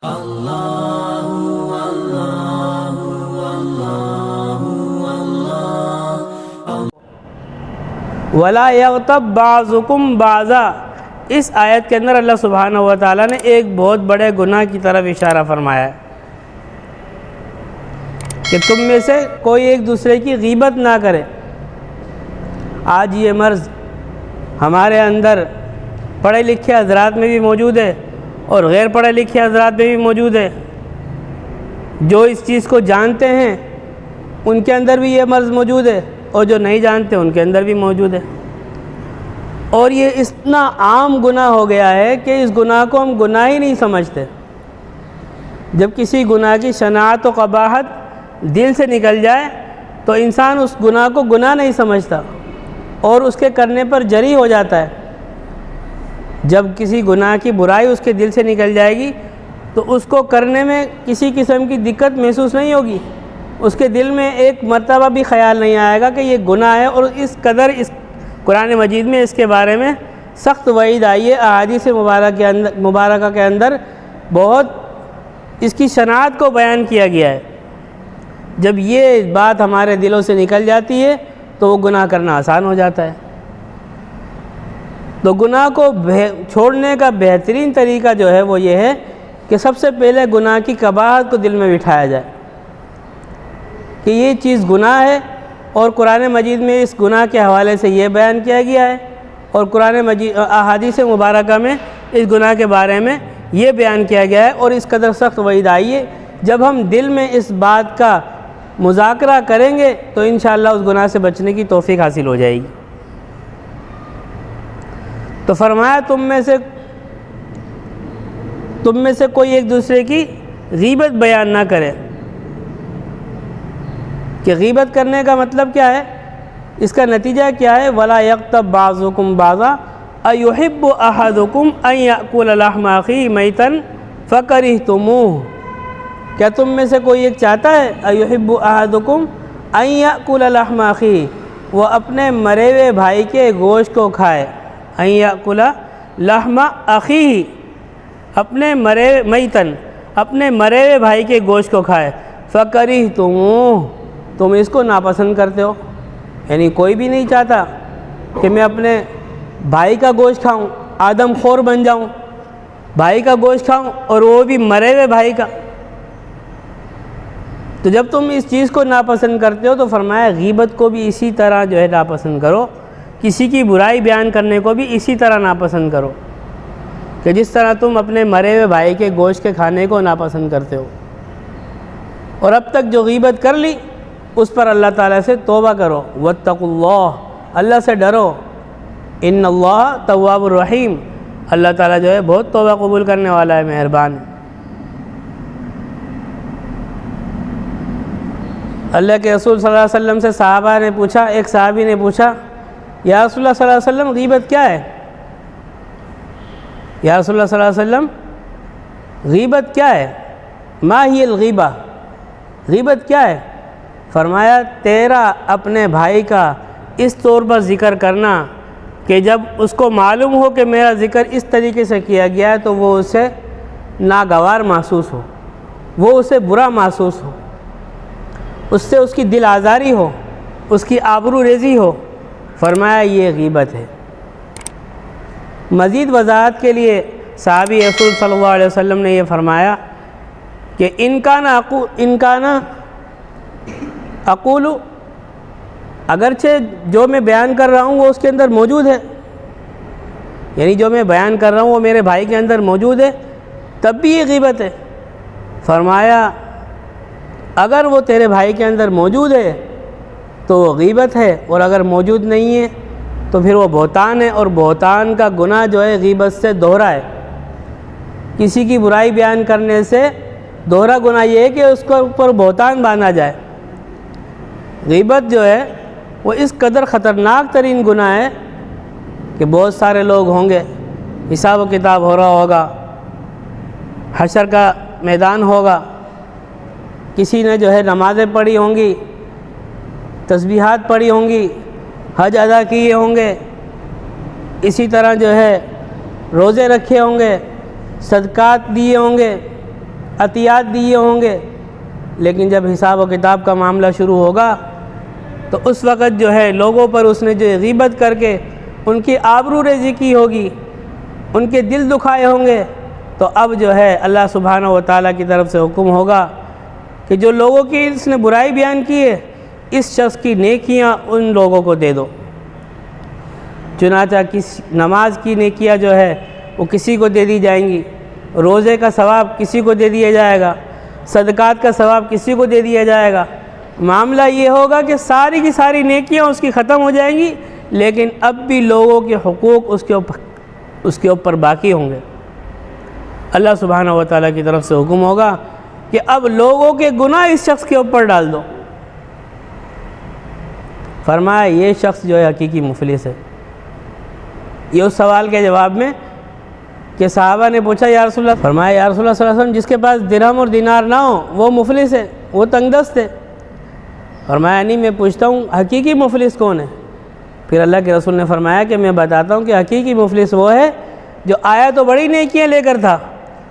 وَلَا يَغْتَبْ بَعْضُكُمْ بَعْضًا، اس آیت کے اندر اللہ سبحانہ و تعالیٰ نے ایک بہت بڑے گناہ کی طرف اشارہ فرمایا ہے کہ تم میں سے کوئی ایک دوسرے کی غیبت نہ کرے۔ آج یہ مرض ہمارے اندر پڑھے لکھے حضرات میں بھی موجود ہے اور غیر پڑھے لکھے حضرات میں بھی موجود ہے۔ جو اس چیز کو جانتے ہیں ان کے اندر بھی یہ مرض موجود ہے، اور جو نہیں جانتے ان کے اندر بھی موجود ہے۔ اور یہ اتنا عام گناہ ہو گیا ہے کہ اس گناہ کو ہم گناہ ہی نہیں سمجھتے۔ جب کسی گناہ کی شناعت و قباحت دل سے نکل جائے تو انسان اس گناہ کو گناہ نہیں سمجھتا اور اس کے کرنے پر جری ہو جاتا ہے۔ جب کسی گناہ کی برائی اس کے دل سے نکل جائے گی تو اس کو کرنے میں کسی قسم کی دقت محسوس نہیں ہوگی، اس کے دل میں ایک مرتبہ بھی خیال نہیں آئے گا کہ یہ گناہ ہے۔ اور اس قدر اس قرآن مجید میں اس کے بارے میں سخت وعید آئی ہے، احادیث مبارکہ کے اندر بہت اس کی شناعت کو بیان کیا گیا ہے۔ جب یہ بات ہمارے دلوں سے نکل جاتی ہے تو وہ گناہ کرنا آسان ہو جاتا ہے۔ تو گناہ کو چھوڑنے کا بہترین طریقہ جو ہے وہ یہ ہے کہ سب سے پہلے گناہ کی قباحت کو دل میں بٹھایا جائے کہ یہ چیز گناہ ہے، اور قرآن مجید میں اس گناہ کے حوالے سے یہ بیان کیا گیا ہے، اور قرآن مجید احادیث مبارکہ میں اس گناہ کے بارے میں یہ بیان کیا گیا ہے، اور اس قدر سخت وعید آئی ہے۔ جب ہم دل میں اس بات کا مذاکرہ کریں گے تو انشاءاللہ اس گناہ سے بچنے کی توفیق حاصل ہو جائے گی۔ تو فرمایا تم میں سے کوئی ایک دوسرے کی غیبت بیان نہ کرے۔ کہ غیبت کرنے کا مطلب کیا ہے، اس کا نتیجہ کیا ہے؟ وَلَا يَغْتَبْ بَعْضُكُمْ بَعْضًا أَيُحِبُّ أَحَدُكُمْ أَن يَأْكُلَ لَحْمَ أَخِيهِ مَيْتًا فَكَرِهْتُمُوهُ، کیا تم میں سے کوئی ایک چاہتا ہے أَيُحِبُّ أَحَدُكُمْ أَن يَأْكُلَ لَحْمَ أَخِيهِ، وہ اپنے مرے ہوئے بھائی کے گوشت کو کھائے۔ أَن يَأْكُلَ لَحْمَ أَخِيهِ، اپنے مرے ہوئے بھائی کے گوشت کو کھائے۔ فَكَرِهْتُمُوهُ، تم اس کو ناپسند کرتے ہو، یعنی کوئی بھی نہیں چاہتا کہ میں اپنے بھائی کا گوشت کھاؤں، آدم خور بن جاؤں، بھائی کا گوشت کھاؤں اور وہ بھی مرے ہوئے بھائی کا۔ تو جب تم اس چیز کو ناپسند کرتے ہو تو فرمایا غیبت کو بھی اسی طرح جو ہے ناپسند کرو، کسی کی برائی بیان کرنے کو بھی اسی طرح ناپسند کرو کہ جس طرح تم اپنے مرے ہوئے بھائی کے گوشت کے کھانے کو ناپسند کرتے ہو۔ اور اب تک جو غیبت کر لی اس پر اللہ تعالیٰ سے توبہ کرو۔ واتقوا اللہ، اللہ سے ڈرو۔ ان اللہ تواب الرحیم، اللہ تعالیٰ جو ہے بہت توبہ قبول کرنے والا ہے، مہربان ہے۔ اللہ کے رسول صلی اللہ علیہ وسلم سے صحابہ نے پوچھا، ایک صحابی نے پوچھا یا رسول اللہ صلی اللہ علیہ وسلم غیبت کیا ہے؟ یا رسول اللہ صلی اللہ علیہ وسلم غیبت کیا ہے؟ ما ہی الغیبہ، غیبت کیا ہے؟ فرمایا تیرا اپنے بھائی کا اس طور پر ذکر کرنا کہ جب اس کو معلوم ہو کہ میرا ذکر اس طریقے سے کیا گیا ہے تو وہ اسے ناگوار محسوس ہو، وہ اسے برا محسوس ہو، اس سے اس کی دل آزاری ہو، اس کی آبرو ریزی ہو۔ فرمایا یہ غیبت ہے۔ مزید وضاحت کے لیے صحابی رسول صلی اللہ علیہ وسلم نے یہ فرمایا کہ ان کان اقول، اگرچہ جو میں بیان کر رہا ہوں وہ اس کے اندر موجود ہے، یعنی جو میں بیان کر رہا ہوں وہ میرے بھائی کے اندر موجود ہے، تب بھی یہ غیبت ہے۔ فرمایا اگر وہ تیرے بھائی کے اندر موجود ہے تو وہ غیبت ہے، اور اگر موجود نہیں ہے تو پھر وہ بہتان ہے، اور بہتان کا گناہ جو ہے غیبت سے دوہرا ہے۔ کسی کی برائی بیان کرنے سے دوہرا گناہ یہ ہے کہ اس کے اوپر بہتان باندھا جائے۔ غیبت جو ہے وہ اس قدر خطرناک ترین گناہ ہے کہ بہت سارے لوگ ہوں گے، حساب و کتاب ہو رہا ہوگا، حشر کا میدان ہوگا، کسی نے جو ہے نمازیں پڑھی ہوں گی، تسبیحات پڑھی ہوں گی، حج ادا کیے ہوں گے، اسی طرح جو ہے روزے رکھے ہوں گے، صدقات دیے ہوں گے، عطیات دیے ہوں گے، لیکن جب حساب و کتاب کا معاملہ شروع ہوگا تو اس وقت جو ہے لوگوں پر اس نے جو غیبت کر کے ان کی آبرو ریزی کی ہوگی، ان کے دل دکھائے ہوں گے، تو اب جو ہے اللہ سبحانہ و تعالیٰ کی طرف سے حکم ہوگا کہ جو لوگوں کی اس نے برائی بیان کی ہے، اس شخص کی نیکیاں ان لوگوں کو دے دو۔ چنانچہ نماز کی نیکیاں جو ہے وہ کسی کو دے دی جائیں گی، روزے کا ثواب کسی کو دے دیا جائے گا، صدقات کا ثواب کسی کو دے دیا جائے گا۔ معاملہ یہ ہوگا کہ ساری کی ساری نیکیاں اس کی ختم ہو جائیں گی، لیکن اب بھی لوگوں کے حقوق اس کے اوپر باقی ہوں گے۔ اللہ سبحانہ و تعالیٰ کی طرف سے حکم ہوگا کہ اب لوگوں کے گناہ اس شخص کے اوپر ڈال دو۔ فرمایا یہ شخص جو ہے حقیقی مفلس ہے۔ یہ اس سوال کے جواب میں کہ صحابہ نے پوچھا یا رسول اللہ، فرمایا یا رسول اللہ صلی اللہ علیہ وسلم جس کے پاس درہم اور دینار نہ ہو وہ مفلس ہے، وہ تنگ دست ہے۔ فرمایا نہیں، میں پوچھتا ہوں حقیقی مفلس کون ہے؟ پھر اللہ کے رسول نے فرمایا کہ میں بتاتا ہوں کہ حقیقی مفلس وہ ہے جو آیا تو بڑی نیکیاں لے کر تھا،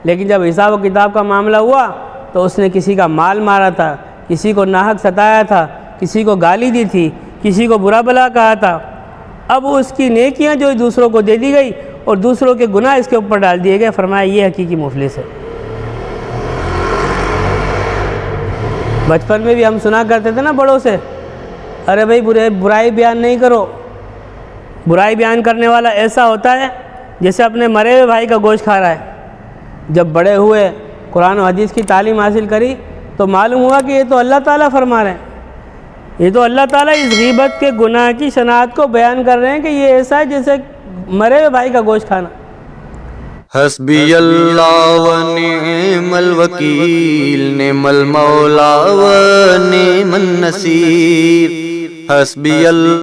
لیکن جب حساب و کتاب کا معاملہ ہوا تو اس نے کسی کا مال مارا تھا، کسی کو ناحق ستایا تھا، کسی کو گالی دی تھی، کسی کو برا بھلا کہا تھا۔ اب اس کی نیکیاں جو دوسروں کو دے دی گئی اور دوسروں کے گناہ اس کے اوپر ڈال دیے گئے۔ فرمایا یہ حقیقی مفلس ہے۔ بچپن میں بھی ہم سنا کرتے تھے نا بڑوں سے، ارے بھائی برائی بیان نہیں کرو۔ برائی بیان کرنے والا ایسا ہوتا ہے جیسے اپنے مرے ہوئے بھائی کا گوشت کھا رہا ہے۔ جب بڑے ہوئے، قرآن و حدیث کی تعلیم حاصل کری تو معلوم ہوا کہ یہ تو اللہ تعالیٰ فرما رہے ہیں، یہ تو اللہ تعالیٰ اس غیبت کے گناہ کی شناعت کو بیان کر رہے ہیں کہ یہ ایسا ہے جیسے مرے ہوئے بھائی کا گوشت کھانا۔ حسبی اللہ و نعم الوکیل، نعم المولا و نعم النصیر، حسبی اللہ